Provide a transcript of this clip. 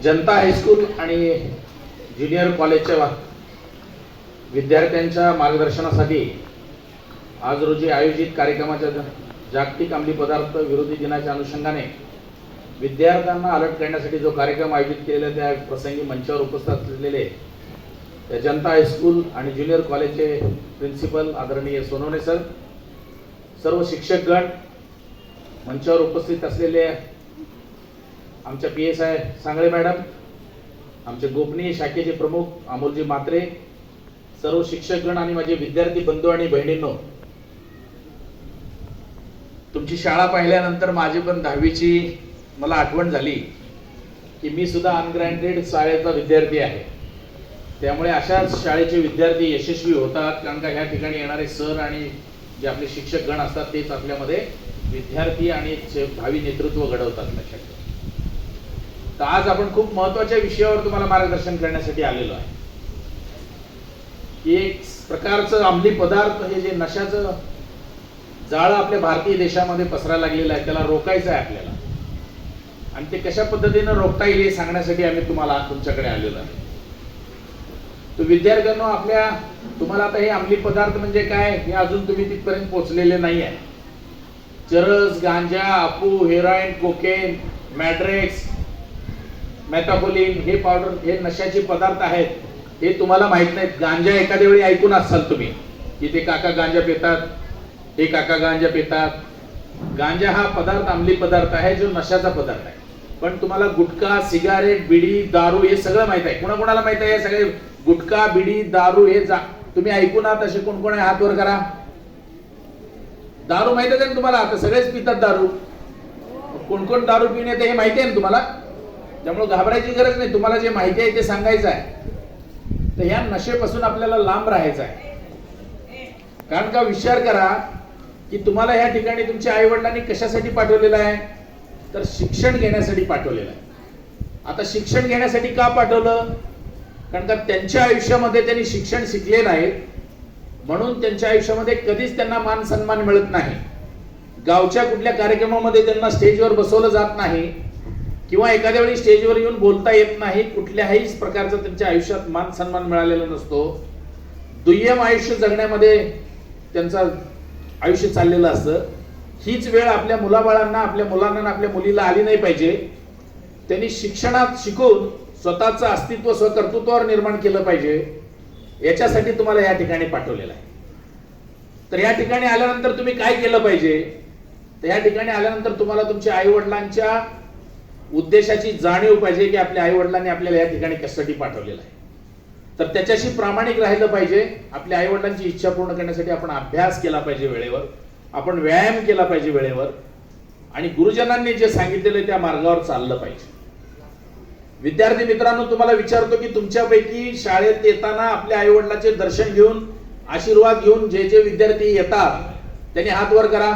जनता high school आणि junior कॉलेजच्या विद्यार्थ्यांच्या मार्गदर्शनासाठी आज रोजी आयोजित कार्यक्रमाच्या जागतिक अंमली पदार्थ विरोधी दिनाच्या अनुषंगाने विद्यार्थ्यांना अलर्ट करण्यासाठी जो कार्यक्रम आयोजित केलेला त्या प्रसंगी मंचावर उपस्थित असलेले त्या जनता हायस्कूल आणि ज्युनियर कॉलेजचे प्रिन्सिपल आदरणीय सोनवणे सर, सर्व शिक्षकगण, मंचावर उपस्थित असलेले आमच्या PSI सांगळे मॅडम, आमचे गोपनीय शाखेचे प्रमुख अमोलजी म्हात्रे, सर्व शिक्षकगण आणि माझे विद्यार्थी बंधू आणि बहिणींनो, तुमची शाळा पाहिल्यानंतर माझी पण 10वीची मला आठवण झाली की मी सुद्धा अनग्रँटेड शाळेचा विद्यार्थी आहे. त्यामुळे अशाच शाळेचे विद्यार्थी यशस्वी होतात, कारण का ह्या ठिकाणी येणारे सर आणि जे आपले शिक्षकगण असतात तेच आपल्यामध्ये विद्यार्थी आणि भावी नेतृत्व घडवतात. लक्षात ठेवा. तर आज आपण खूप महत्त्वाच्या विषयावर तुम्हाला मार्गदर्शन करण्यासाठी आलेलो आहे की एक प्रकारचं अंमली पदार्थ हे जे नशाचं जाळं आपल्या भारतीय देशामध्ये पसरायला लागलेलं आहे, त्याला रोखायचं आहे आपल्याला, आणि ते कशा पद्धतीने रोखता येईल हे सांगण्यासाठी आम्ही तुमच्याकडे आलेलो आहे. तो विद्यार्थ्यांनो, तुम्हाला आता हे अंमली पदार्थ म्हणजे काय हे अजून तुम्ही तिथपर्यंत पोहोचलेले नाही आहे. चरस, गांजा, अफू, हेरोईन, कोकेन, मॅड्रेक्स, मेथाफोलिन हे पावडर, हे नशाचे पदार्थ आहेत. हे तुम्हाला माहित नाहीत. गांजा एखाद्या वेळी ऐकून असाल तुम्ही की ते काका गांजा पितात, हे काका गांजा पितात. गांजा हा पदार्थ अंमली पदार्थ आहे जो नशाचा पदार्थ आहे. पण तुम्हाला गुटखा, सिगारेट, बिडी, दारू हे सगळं माहित आहे. कोणाकोणाला माहित आहे हे सगळे? गुटखा, बिडी, दारू हे तुम्ही ऐकून आहात असे कोण कोण आहे? हात वर करा. दारू माहित आहे ना तुम्हाला? आता सगळेच पितात दारू. कोण कोण दारू पिणे हे माहिती आहे ना तुम्हाला? त्यामुळे घाबरायची गरज नाही. तुम्हाला जे माहिती आहे ते सांगायचं आहे. तर ह्या नशेपासून आपल्याला लांब राहायचं आहे. कारण का, विचार करा की तुम्हाला ह्या ठिकाणी तुमच्या आई वडिलांनी कशासाठी पाठवलेलं आहे? तर शिक्षण घेण्यासाठी पाठवलेलं आहे. आता शिक्षण घेण्यासाठी का पाठवलं? कारण का त्यांच्या आयुष्यामध्ये त्यांनी शिक्षण शिकले नाहीत, म्हणून त्यांच्या आयुष्यामध्ये कधीच त्यांना मान सन्मान मिळत नाही. गावच्या कुठल्या कार्यक्रमामध्ये त्यांना स्टेजवर बसवलं जात नाही, किंवा एखाद्या वेळी स्टेजवर येऊन बोलता येत नाही. कुठल्याही प्रकारचा त्यांच्या आयुष्यात मान सन्मान मिळालेला नसतो. दुय्यम आयुष्य जगण्यामध्ये त्यांचं आयुष्य चाललेलं असतं. हीच वेळ आपल्या मुलाबाळांना, आपल्या मुलांना, आपल्या मुलीला आली नाही पाहिजे. त्यांनी शिक्षणात शिकून स्वतःचं अस्तित्व स्वकर्तृत्वावर निर्माण केलं पाहिजे. याच्यासाठी तुम्हाला या ठिकाणी पाठवलेलं आहे. तर या ठिकाणी आल्यानंतर तुम्ही काय केलं पाहिजे? तर या ठिकाणी आल्यानंतर तुम्हाला तुमच्या आई वडिलांच्या उद्देशाची जाणीव पाहिजे की आपल्या आई वडिलांनी आपल्याला या ठिकाणी कशासाठी पाठवलेलं आहे. तर त्याच्याशी प्रामाणिक राहिलं पाहिजे. आपल्या आई वडिलांची इच्छा पूर्ण करण्यासाठी आपण अभ्यास केला पाहिजे वेळेवर, आपण व्यायाम केला पाहिजे वेळेवर, आणि गुरुजनांनी जे सांगितलेलं त्या मार्गावर चाललं पाहिजे. विद्यार्थी मित्रांनो, तुम्हाला विचारतो की तुमच्यापैकी शाळेत येताना आपल्या आई वडिलांचे दर्शन घेऊन, आशीर्वाद घेऊन जे जे विद्यार्थी येतात त्यांनी हात वर करा.